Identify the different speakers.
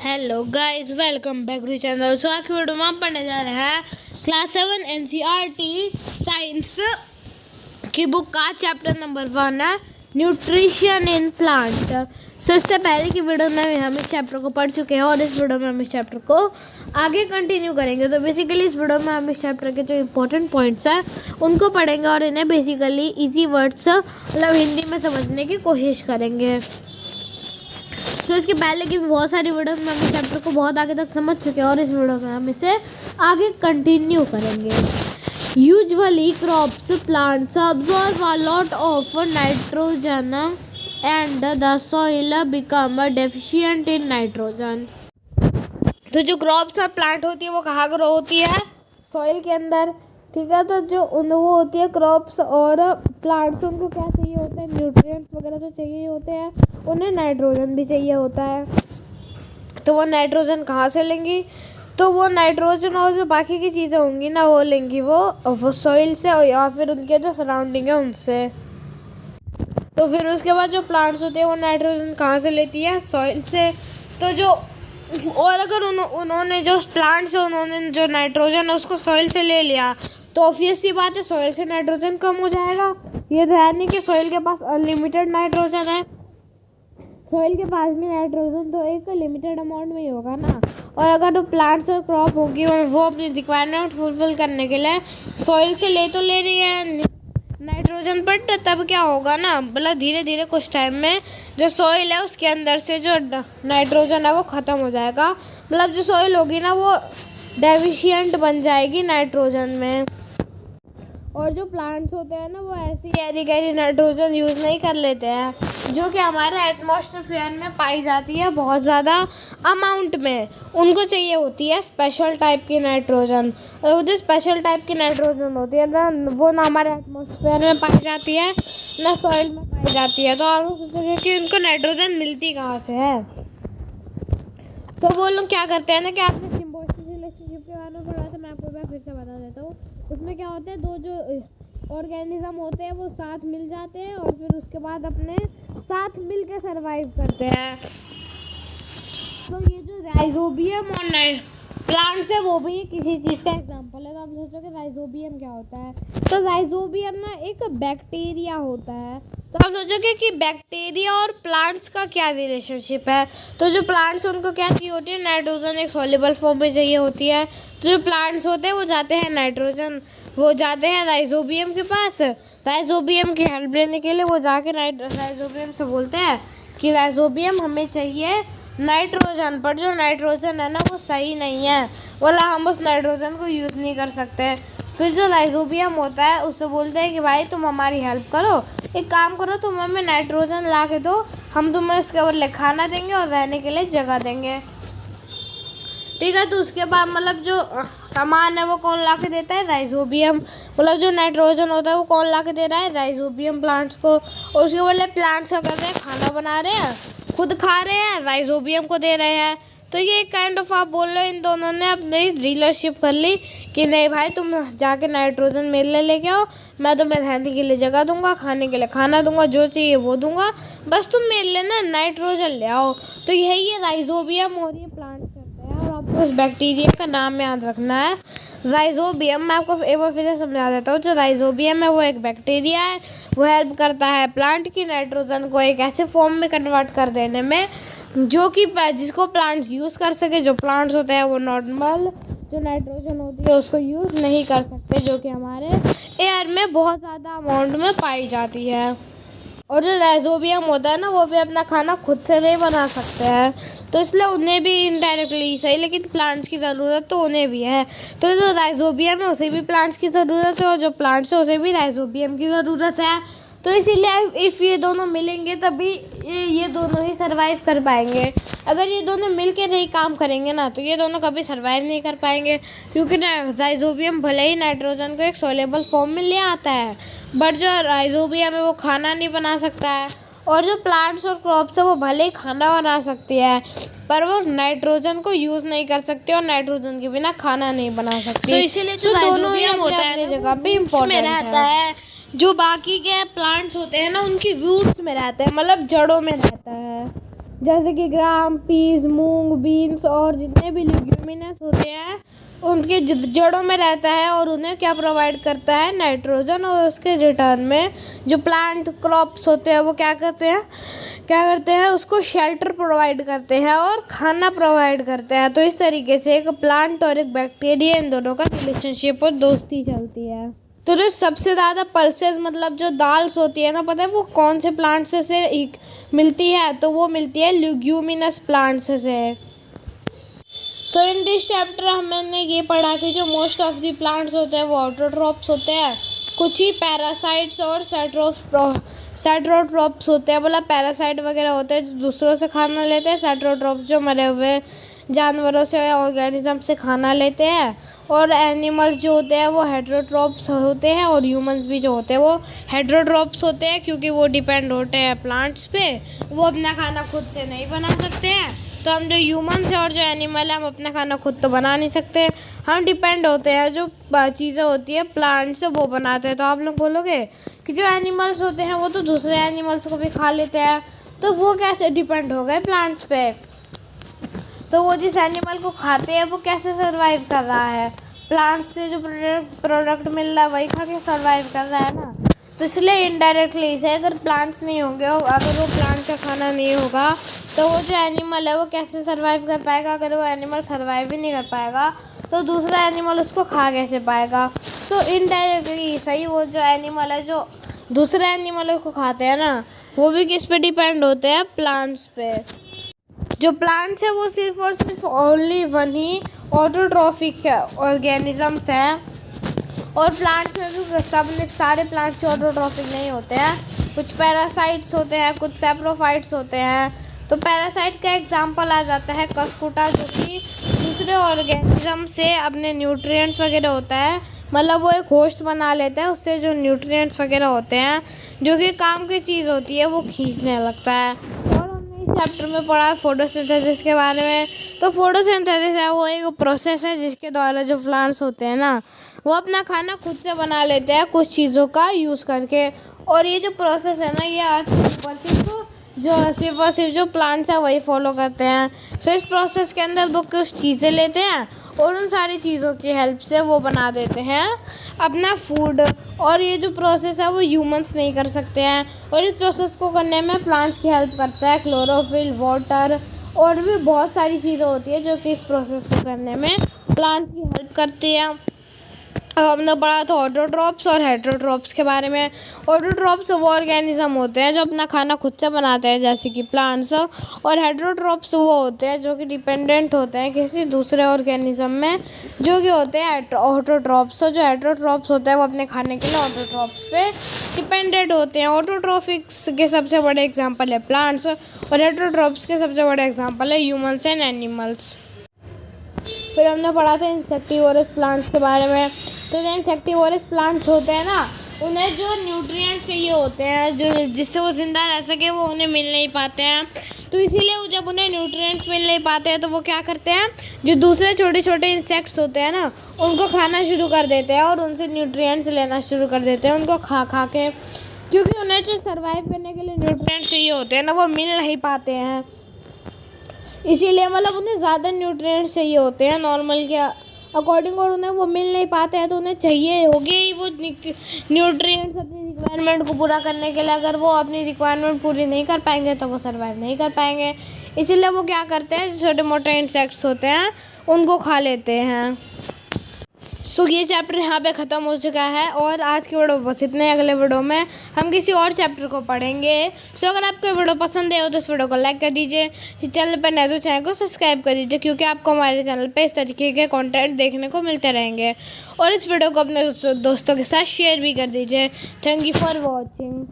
Speaker 1: Hello guys, welcome back to channel. So आज की video में हम पढ़ने जा रहे हैं क्लास 7 एनसीईआरटी साइंस की बुक का चैप्टर नंबर 1 है न्यूट्रिशन इन प्लांट। सो इससे पहले की वीडियो में हम इस चैप्टर को पढ़ चुके हैं और इस वीडियो में हम इस चैप्टर को आगे कंटिन्यू करेंगे। तो बेसिकली इस वीडियो में हम इस चैप्टर के जो इम्पोर्टेंट पॉइंट्स हैं उनको पढ़ेंगे और इन्हें बेसिकली इजी वर्ड्स मतलब हिंदी में समझने की कोशिश करेंगे। तो इसके पहले की बहुत सारी वीडियो में हम इस चैप्टर को बहुत आगे तक समझ चुके हैं और इस वीडियो में हम इसे आगे कंटिन्यू करेंगे। Usually crops plants absorb a lot of nitrogen and the soil become deficient in nitrogen। तो जो क्रॉप्स और प्लांट होती है वो कहाँ ग्रो होती है? सॉइल के अंदर, ठीक है। तो जो वो होती है क्रॉप्स और प्लांट्स, उनको क्या चाहिए होता है? न्यूट्रिएंट्स वगैरह जो चाहिए होते हैं, उन्हें नाइट्रोजन भी चाहिए होता है। तो वो नाइट्रोजन कहाँ से लेंगी? तो वो नाइट्रोजन और जो बाकी की चीज़ें होंगी ना, वो लेंगी वो सॉइल से या फिर उनके जो सराउंडिंग है उनसे। तो फिर उसके बाद जो प्लांट्स होते हैं वो नाइट्रोजन कहाँ से लेती है? सॉइल से। तो जो और अगर उन्होंने जो प्लांट्स है उन्होंने जो नाइट्रोजन है उसको सॉइल से ले लिया तो ऑब्वियस सी बात है सॉइल से नाइट्रोजन कम हो जाएगा। ये तो है नहीं कि सॉइल के पास अनलिमिटेड नाइट्रोजन है। सॉइल के पास भी नाइट्रोजन तो एक लिमिटेड अमाउंट में ही होगा ना। और अगर प्लांट्स और क्रॉप होगी और वो अपनी रिक्वायरमेंट फुलफिल करने के लिए सॉइल से ले तो ले रही है नाइट्रोजन, बट तब क्या होगा ना, मतलब धीरे धीरे कुछ टाइम में जो सॉइल है उसके अंदर से जो नाइट्रोजन है वो ख़त्म हो जाएगा। मतलब जो सॉइल होगी ना वो डेफिशिएंट बन जाएगी नाइट्रोजन में। और जो प्लांट्स होते हैं ना वो ऐसी गहरी नाइट्रोजन यूज़ नहीं कर लेते हैं जो कि हमारे एटमॉस्फेयर में पाई जाती है बहुत ज़्यादा अमाउंट में। उनको चाहिए होती है स्पेशल टाइप की नाइट्रोजन। और जो स्पेशल टाइप की नाइट्रोजन होती है ना, वो ना हमारे एटमॉस्फेयर में पाई जाती है ना सॉइल में पाई जाती है। तो आप लोग सोचोगे कि उनको नाइट्रोजन मिलती कहाँ से है? तो वो लोग क्या करते हैं ना कि आपने सिम्बायोसिस रिलेशनशिप के बारे में पढ़ा था, मैं आपको फिर से बता देता हूँ। उसमें क्या होता है, दो जो ऑर्गेनिज्म होते हैं वो साथ मिल जाते हैं और फिर उसके बाद अपने साथ मिल के सर्वाइव करते हैं। तो ये जो राइजोबियम और प्लांट्स है वो भी किसी चीज़ का एग्जांपल है। तो हम सोचोगे राइजोबियम क्या होता है? तो राइजोबियम ना एक बैक्टीरिया होता है। तो आप सोचोगे कि बैक्टीरिया और प्लांट्स का क्या रिलेशनशिप है? तो जो प्लांट्स उनको क्या चाहिए होती है? नाइट्रोजन एक सॉल्युबल फॉर्म में चाहिए होती है। तो जो प्लांट्स होते हैं वो जाते हैं नाइट्रोजन, वो जाते हैं राइजोबियम के पास। राइजोबियम की हेल्प लेने के लिए वो जाके राइजोबियम से बोलते हैं कि राइजोबियम हमें चाहिए नाइट्रोजन, पर जो नाइट्रोजन है ना वो सही नहीं है, बोला हम उस नाइट्रोजन को यूज़ नहीं कर सकते। फिर जो राइजोबियम होता है उससे बोलते हैं कि भाई तुम हमारी हेल्प करो, एक काम करो, तुम हमें नाइट्रोजन ला के दो, हम तुम्हें उसके बदले खाना देंगे और रहने के लिए जगह देंगे, ठीक है। तो उसके बाद मतलब जो सामान है वो कौन ला के देता है? राइजोबियम। मतलब जो नाइट्रोजन होता है वो कौन ला के दे रहा है? राइजोबियम प्लांट्स को। और उसके बदले प्लांट्स क्या कर रहे हैं? खाना बना रहे हैं, खुद खा रहे हैं, राइजोबियम को दे रहे हैं। तो ये एक काइंड ऑफ आप बोल रहे हो इन दोनों ने अपनी डीलरशिप कर ली कि नहीं भाई तुम जाके नाइट्रोजन मेरे लिए लेके आओ, मैं तुम्हें रहने के लिए जगह दूंगा, खाने के लिए खाना दूंगा, जो चाहिए वो दूंगा, बस तुम मेरे लिए ना नाइट्रोजन ले आओ। तो यही है राइजोबियम और ये प्लांट्स करते हैं। और आपको इस बैक्टीरिया का नाम याद रखना है राइजोबियम। मैं आपको एक बार फिर से समझा देता हूँ। जो राइजोबियम है वो एक बैक्टीरिया है, वो हेल्प करता है प्लांट की नाइट्रोजन को एक ऐसे फॉर्म में कन्वर्ट कर देने में जो कि जिसको प्लांट्स यूज़ कर सके। जो प्लांट्स होते हैं वो नॉर्मल जो नाइट्रोजन होती है उसको यूज़ नहीं कर सकते, जो कि हमारे एयर में बहुत ज़्यादा अमाउंट में पाई जाती है। और जो राइजोबियम होता है ना वो भी अपना खाना खुद से नहीं बना सकते हैं, तो इसलिए उन्हें भी इनडायरेक्टली सही, लेकिन प्लांट्स की ज़रूरत तो उन्हें भी है। तो जो राइजोबियम है उसे भी प्लांट्स की ज़रूरत है और जो प्लांट्स है उसे भी राइजोबियम की ज़रूरत है। तो इसीलिए इफ़ ये दोनों मिलेंगे तभी ये दोनों ही सर्वाइव कर पाएंगे। अगर ये दोनों मिल के नहीं काम करेंगे ना तो ये दोनों कभी सर्वाइव नहीं कर पाएंगे, क्योंकि राइजोबियम भले ही नाइट्रोजन को एक सोलेबल फॉर्म में ले आता है, बट जो राइजोबियम है वो खाना नहीं बना सकता है। और जो प्लांट्स और क्रॉप्स है वो भले ही खाना बना सकती है पर वो नाइट्रोजन को यूज़ नहीं कर सकते और नाइट्रोजन के बिना खाना नहीं बना सकती। तो इसीलिए जो दोनों ही अपनी जगह पे इम्पोर्टेंट रहता है। जो बाकी के प्लांट्स होते हैं ना उनकी रूट्स में रहते हैं, मतलब जड़ों में रहता है। जैसे कि ग्राम, पीस, मूंग, बीन्स और जितने भी ल्यूमिनस होते हैं उनके जड़ों में रहता है और उन्हें क्या प्रोवाइड करता है, नाइट्रोजन। और उसके रिटर्न में जो प्लांट क्रॉप्स होते हैं वो क्या करते हैं उसको शेल्टर प्रोवाइड करते हैं और खाना प्रोवाइड करते हैं। तो इस तरीके से एक प्लांट और एक बैक्टीरिया, इन दोनों का रिलेशनशिप और दोस्ती चलती है। तो जो सबसे ज़्यादा पल्सेस मतलब जो दाल्स होती है ना, पता है वो कौन से प्लांट्स से मिलती है? तो वो मिलती है ल्यूमिनस प्लांट्स से। सो इन दिस चैप्टर हमने ये पढ़ा कि जो मोस्ट ऑफ द प्लांट्स होते हैं वो ऑटोट्रॉप्स होते हैं, कुछ ही पैरासाइट्स और सेट्रोट्रॉप्स होते हैं, मतलब पैरासाइट वगैरह होते हैं जो दूसरों से खाना लेते हैं, सेट्रोट्रॉप्स जो मरे हुए जानवरों से या ऑर्गेनिज्म से खाना लेते हैं, और एनिमल्स जो होते हैं वो हेटेरोट्रॉप्स होते हैं, और ह्यूमंस भी जो होते हैं वो हेटेरोट्रॉप्स होते हैं क्योंकि वो डिपेंड होते हैं प्लांट्स पे, वो अपना खाना खुद से नहीं बना सकते हैं। तो हम जो ह्यूमंस हैं और जो एनिमल है हम अपना खाना खुद तो बना नहीं सकते, हम डिपेंड होते हैं जो चीज़ें होती है प्लांट से वो बनाते हैं। तो आप लोग बोलोगे कि जो एनिमल्स होते हैं वो तो दूसरे एनिमल्स को भी खा लेते हैं, तो वो कैसे डिपेंड हो गए प्लांट्स पे? तो वो जिस एनिमल को खाते हैं वो कैसे सर्वाइव कर रहा है? प्लांट्स से जो प्रोडक्ट मिल रहा है वही खा के सर्वाइव कर रहा है ना। तो इसलिए इनडायरेक्टली इसे अगर प्लांट्स नहीं होंगे और अगर वो प्लांट का खाना नहीं होगा तो वो जो एनिमल है वो कैसे सर्वाइव कर पाएगा? अगर वो एनिमल सर्वाइव ही नहीं कर पाएगा तो दूसरा एनिमल उसको खा कैसे पाएगा? तो इनडायरेक्टली सही वो जो एनिमल है जो दूसरे एनिमल को खाते हैं ना, वो भी किस पे डिपेंड होते हैं? प्लांट्स पे। जो प्लांट्स है वो सिर्फ और सिर्फ ओनली वन ही ऑटोट्रॉफिक ऑर्गेनिजम्स हैं, और प्लांट्स में भी सारे प्लांट्स ऑटोट्रॉफिक नहीं होते हैं, कुछ पैरासाइट्स होते हैं, कुछ सैप्रोफाइट्स होते हैं। तो पैरासाइट का एग्जांपल आ जाता है कस्कुटा, जो कि दूसरे ऑर्गेनिज्म से अपने न्यूट्रिएंट्स वगैरह होता है, मतलब वो एक होस्ट बना लेता है, उससे जो न्यूट्रिएंट्स वगैरह होते हैं जो कि काम की चीज़ होती है वो खींचने लगता है। और हमने इस चैप्टर में पढ़ा है फोटोसिंथेसिस के बारे में। तो फोटोसिंथेसिस है वो एक प्रोसेस है जिसके द्वारा जो प्लांट्स होते हैं ना वो अपना खाना खुद से बना लेते हैं कुछ चीज़ों का यूज़ करके। और ये जो प्रोसेस है ना ये अर्थ के ऊपर सिर्फ और सिर्फ जो प्लांट्स है वही फॉलो करते हैं। सो इस प्रोसेस के अंदर वो कुछ चीज़ें लेते हैं और उन सारी चीज़ों की हेल्प से वो बना देते हैं अपना फूड। और ये जो प्रोसेस है वो ह्यूमंस नहीं कर सकते हैं, और इस प्रोसेस को करने में प्लांट्स की हेल्प करता है क्लोरोफिल, वाटर और भी बहुत सारी चीज़ें होती है जो कि इस प्रोसेस को करने में प्लांट्स की हेल्प करती है। अब हमने पढ़ा था ऑटोट्रॉप्स और हेटेरोट्रॉप्स के बारे में। ऑटोट्रॉप्स वो ऑर्गेनिज्म होते हैं जो अपना खाना खुद से बनाते हैं जैसे कि प्लांट्स, और हेटेरोट्रॉप्स वो होते हैं जो कि डिपेंडेंट होते हैं किसी दूसरे ऑर्गेनिज्म में जो कि होते हैं ऑटोट्रॉप्स। जो हेटेरोट्रॉप्स होते हैं वो अपने खाने के लिए ऑटोट्रॉप्स पे डिपेंडेंट होते हैं। ऑटोट्रॉपिक्स के सबसे बड़े एग्जाम्पल है प्लांट्स, और हेटेरोट्रॉप्स के सबसे बड़े एग्जाम्पल है ह्यूमंस एंड एनिमल्स। फिर हमने पढ़ा था इंसेक्टिवोरस प्लांट्स के बारे में। तो जो इंसेक्टिवोरस प्लांट्स होते हैं ना उन्हें जो न्यूट्रिएंट चाहिए होते हैं जो जिससे वो ज़िंदा रह सके वो उन्हें मिल नहीं पाते हैं। तो इसीलिए जब उन्हें न्यूट्रिएंट्स मिल नहीं पाते हैं तो वो क्या करते हैं, जो दूसरे छोटे छोटे इंसेक्ट्स होते हैं ना उनको खाना शुरू कर देते हैं और उनसे न्यूट्रिएंट्स लेना शुरू कर देते हैं उनको खा खा के, क्योंकि उन्हें जो सर्वाइव करने के लिए न्यूट्रिएंट्स चाहिए होते हैं ना वो मिल नहीं पाते हैं। इसीलिए मतलब उन्हें ज़्यादा न्यूट्रिएंट्स चाहिए होते हैं नॉर्मल के अकॉर्डिंग, और उन्हें वो मिल नहीं पाते हैं तो उन्हें चाहिए होगी ही वो न्यूट्रिएंट्स अपनी रिक्वायरमेंट को पूरा करने के लिए। अगर वो अपनी रिक्वायरमेंट पूरी नहीं कर पाएंगे तो वो सर्वाइव नहीं कर पाएंगे। इसीलिए वो क्या करते हैं, छोटे मोटे इंसेक्ट्स होते हैं उनको खा लेते हैं। सो ये चैप्टर यहाँ पे ख़त्म हो चुका है, और आज की वीडियो बस इतने। अगले वीडियो में हम किसी और चैप्टर को पढ़ेंगे। सो अगर आपको वीडियो पसंद है तो इस वीडियो को लाइक कर दीजिए, चैनल पर नए तो चैनल को सब्सक्राइब कर दीजिए, क्योंकि आपको हमारे चैनल पे इस तरीके के कंटेंट देखने को मिलते रहेंगे। और इस वीडियो को अपने दोस्तों के साथ शेयर भी कर दीजिए। Thank you for watching.